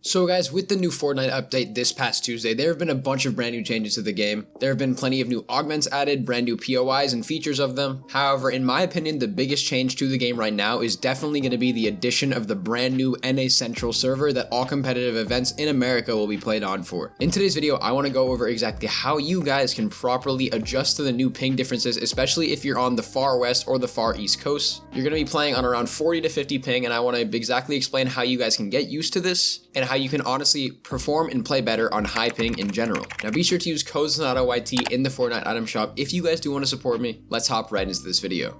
So guys, with the new Fortnite update this past Tuesday, there have been a bunch of brand new changes to the game. There have been plenty of new augments added, brand new POIs and features of them. However, in my opinion, the biggest change to the game right now is definitely going to be the addition of the brand new nacentral server that all competitive events in America will be played on for. In today's video, I want to go over exactly how you guys can properly adjust to the new ping differences, especially if you're on the far west or the far east coast. You're going to be playing on around 40 to 50 ping, and I want to exactly explain how you guys can get used to this and how you can honestly perform and play better on high ping in general. Now be sure to use code Sonata YT in the Fortnite item shop if you guys do want to support me. Let's hop right into this video.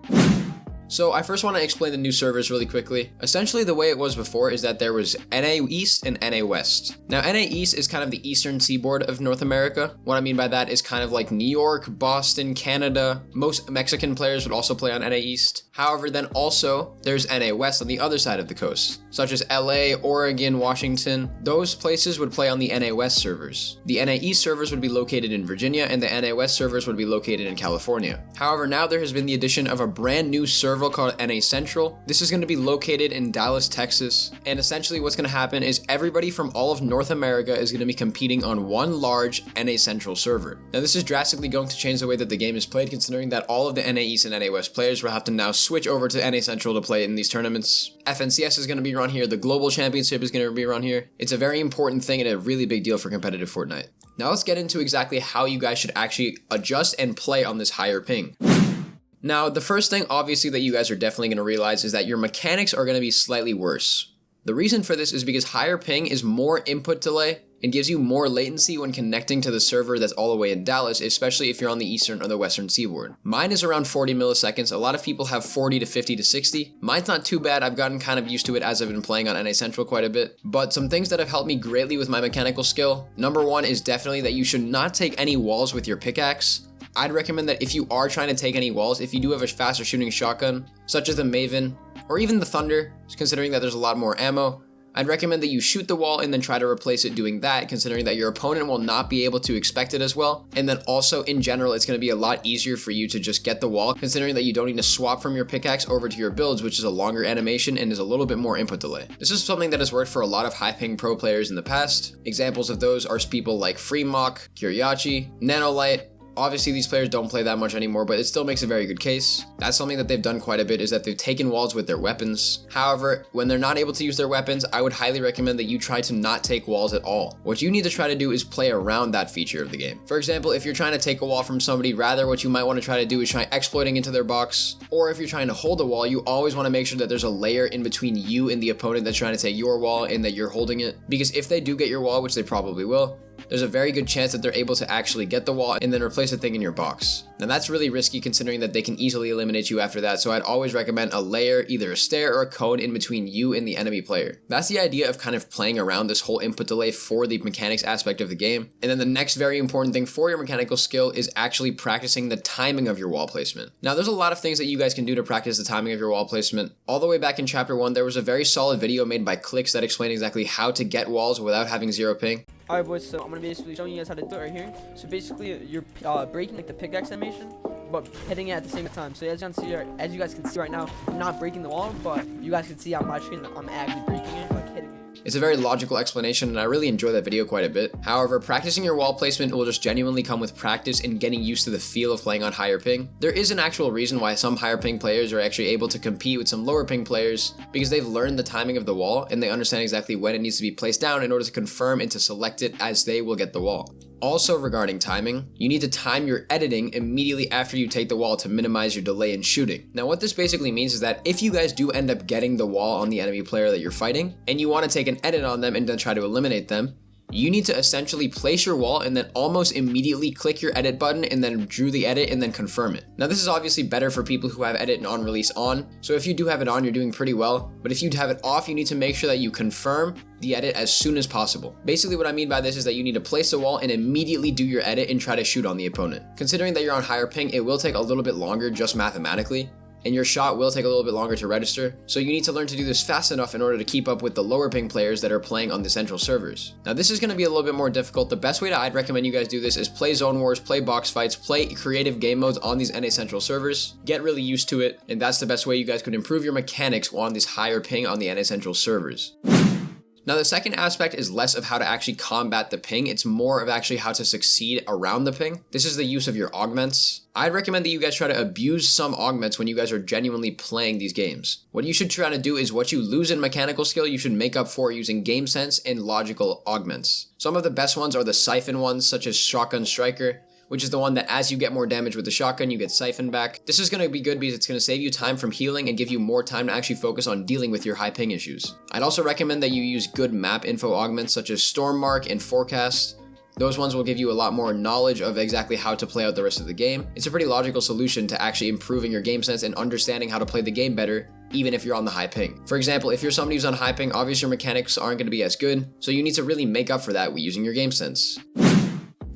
So I first want to explain the new servers really quickly. Essentially the way it was before is that there was NA East and NA West. Now NA East is kind of the eastern seaboard of North America. What I mean by that is kind of like New York, Boston, Canada. Most Mexican players would also play on NA East. However, then also there's NA West on the other side of the coast, such as LA, Oregon, Washington. Those places would play on the NA West servers. The NA East servers would be located in Virginia and the NA West servers would be located in California. However, now there has been the addition of a brand new server called nacentral. This is going to be located in Dallas, Texas, and essentially what's going to happen is everybody from all of North America is going to be competing on one large nacentral server. Now this is drastically going to change the way that the game is played, considering that all of the NA East and NA West players will have to now switch over to nacentral to play in these tournaments. FNCS is going to be run here, the Global Championship is going to be run here. It's a very important thing and a really big deal for competitive Fortnite. Now let's get into exactly how you guys should actually adjust and play on this higher ping. Now, the first thing obviously that you guys are definitely going to realize is that your mechanics are going to be slightly worse. The reason for this is because higher ping is more input delay and gives you more latency when connecting to the server that's all the way in Dallas, especially if you're on the eastern or the western seaboard. Mine is around 40 milliseconds. A lot of people have 40 to 50 to 60. Mine's not too bad. I've gotten kind of used to it as I've been playing on nacentral quite a bit. But some things that have helped me greatly with my mechanical skill. Number one is definitely that you should not take any walls with your pickaxe. I'd recommend that if you are trying to take any walls, if you do have a faster shooting shotgun, such as the Maven, or even the Thunder, considering that there's a lot more ammo, I'd recommend that you shoot the wall and then try to replace it doing that, considering that your opponent will not be able to expect it as well. And then also in general, it's going to be a lot easier for you to just get the wall, considering that you don't need to swap from your pickaxe over to your builds, which is a longer animation and is a little bit more input delay. This is something that has worked for a lot of high ping pro players in the past. Examples of those are people like Freemok, Kiriachi, Nanolite. Obviously, these players don't play that much anymore, but it still makes a very good case. That's something that they've done quite a bit, is that they've taken walls with their weapons. However, when they're not able to use their weapons, I would highly recommend that you try to not take walls at all. What you need to try to do is play around that feature of the game. For example, if you're trying to take a wall from somebody, rather what you might want to try to do is try exploiting into their box. Or if you're trying to hold a wall, you always want to make sure that there's a layer in between you and the opponent that's trying to take your wall and that you're holding it. Because if they do get your wall, which they probably will, there's a very good chance that they're able to actually get the wall and then replace the thing in your box. Now that's really risky considering that they can easily eliminate you after that, so I'd always recommend a layer, either a stair or a cone in between you and the enemy player. That's the idea of kind of playing around this whole input delay for the mechanics aspect of the game. And then the next very important thing for your mechanical skill is actually practicing the timing of your wall placement. Now there's a lot of things that you guys can do to practice the timing of your wall placement. All the way back in chapter 1, there was a very solid video made by Clicks that explained exactly how to get walls without having zero ping. Alright boys, so I'm going to basically showing you guys how to do it right here. So basically you're breaking like the pickaxe animation, but hitting it at the same time. So as you guys can see right now, I'm not breaking the wall, but you guys can see on my screen that I'm actually breaking it, like hitting it. It's a very logical explanation and I really enjoy that video quite a bit. However, practicing your wall placement will just genuinely come with practice and getting used to the feel of playing on higher ping. There is an actual reason why some higher ping players are actually able to compete with some lower ping players, because they've learned the timing of the wall and they understand exactly when it needs to be placed down in order to confirm and to select it as they will get the wall. Also regarding timing, you need to time your editing immediately after you take the wall to minimize your delay in shooting. Now what this basically means is that if you guys do end up getting the wall on the enemy player that you're fighting, and you want to take an edit on them and then try to eliminate them, you need to essentially place your wall and then almost immediately click your edit button and then drew the edit and then confirm it. Now this is obviously better for people who have edit and on release on, so if you do have it on, you're doing pretty well, but if you have it off, you need to make sure that you confirm the edit as soon as possible. Basically what I mean by this is that you need to place the wall and immediately do your edit and try to shoot on the opponent. Considering that you're on higher ping, it will take a little bit longer just mathematically, and your shot will take a little bit longer to register, so you need to learn to do this fast enough in order to keep up with the lower ping players that are playing on the central servers. Now this is going to be a little bit more difficult. The best way I'd recommend you guys do this is play zone wars, play box fights, play creative game modes on these nacentral servers, get really used to it, and that's the best way you guys could improve your mechanics on this higher ping on the nacentral servers. Now, the second aspect is less of how to actually combat the ping, it's more of actually how to succeed around the ping. This is the use of your augments. I'd recommend that you guys try to abuse some augments when you guys are genuinely playing these games. What you should try to do is what you lose in mechanical skill, you should make up for using game sense and logical augments. Some of the best ones are the siphon ones, such as Shotgun Striker, which is the one that as you get more damage with the shotgun, you get siphon back. This is going to be good because it's going to save you time from healing and give you more time to actually focus on dealing with your high ping issues. I'd also recommend that you use good map info augments such as Storm Mark and Forecast. Those ones will give you a lot more knowledge of exactly how to play out the rest of the game. It's a pretty logical solution to actually improving your game sense and understanding how to play the game better, even if you're on the high ping. For example, if you're somebody who's on high ping, obviously your mechanics aren't going to be as good, so you need to really make up for that with using your game sense.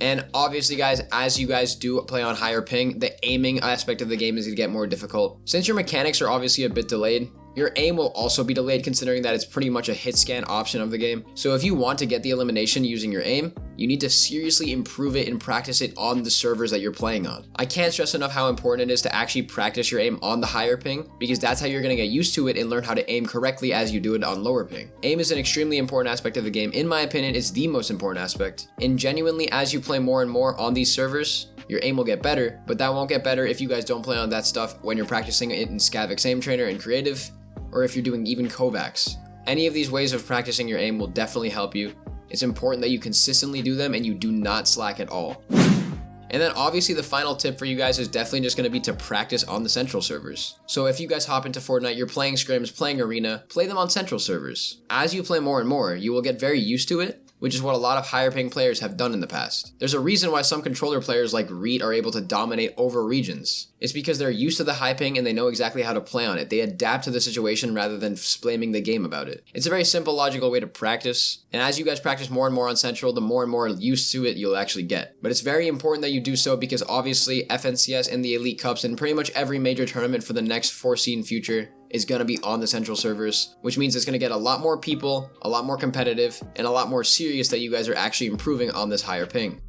And obviously guys, as you guys do play on higher ping, the aiming aspect of the game is going to get more difficult. Since your mechanics are obviously a bit delayed, your aim will also be delayed considering that it's pretty much a hit scan option of the game. So if you want to get the elimination using your aim, you need to seriously improve it and practice it on the servers that you're playing on. I can't stress enough how important it is to actually practice your aim on the higher ping, because that's how you're going to get used to it and learn how to aim correctly as you do it on lower ping. Aim is an extremely important aspect of the game. In my opinion, it's the most important aspect. And genuinely, as you play more and more on these servers, your aim will get better, but that won't get better if you guys don't play on that stuff when you're practicing it in Scavix Aim Trainer and Creative, or if you're doing even Kovacs. Any of these ways of practicing your aim will definitely help you. It's important that you consistently do them and you do not slack at all. And then obviously the final tip for you guys is definitely just going to be to practice on the central servers. So if you guys hop into Fortnite, you're playing scrims, playing arena, play them on central servers. As you play more and more, you will get very used to it, which is what a lot of higher ping players have done in the past. There's a reason why some controller players like Reed are able to dominate over regions. It's because they're used to the high ping and they know exactly how to play on it. They adapt to the situation rather than blaming the game about it. It's a very simple, logical way to practice, and as you guys practice more and more on Central, the more and more used to it you'll actually get. But it's very important that you do so because obviously FNCS and the Elite Cups and pretty much every major tournament for the next foreseen future is going to be on the central servers, which means it's going to get a lot more people, a lot more competitive, and a lot more serious that you guys are actually improving on this higher ping.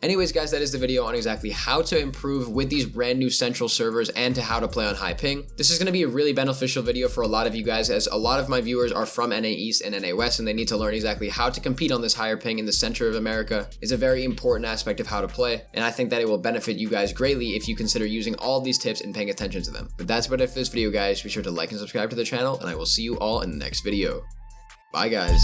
Anyways guys, that is the video on exactly how to improve with these brand new central servers and to how to play on high ping. This is going to be a really beneficial video for a lot of you guys, as a lot of my viewers are from NA East and NA West and they need to learn exactly how to compete on this higher ping in the center of America. It's a very important aspect of how to play, and I think that it will benefit you guys greatly if you consider using all of these tips and paying attention to them. But that's about it for this video guys. Be sure to like and subscribe to the channel, and I will see you all in the next video. Bye guys.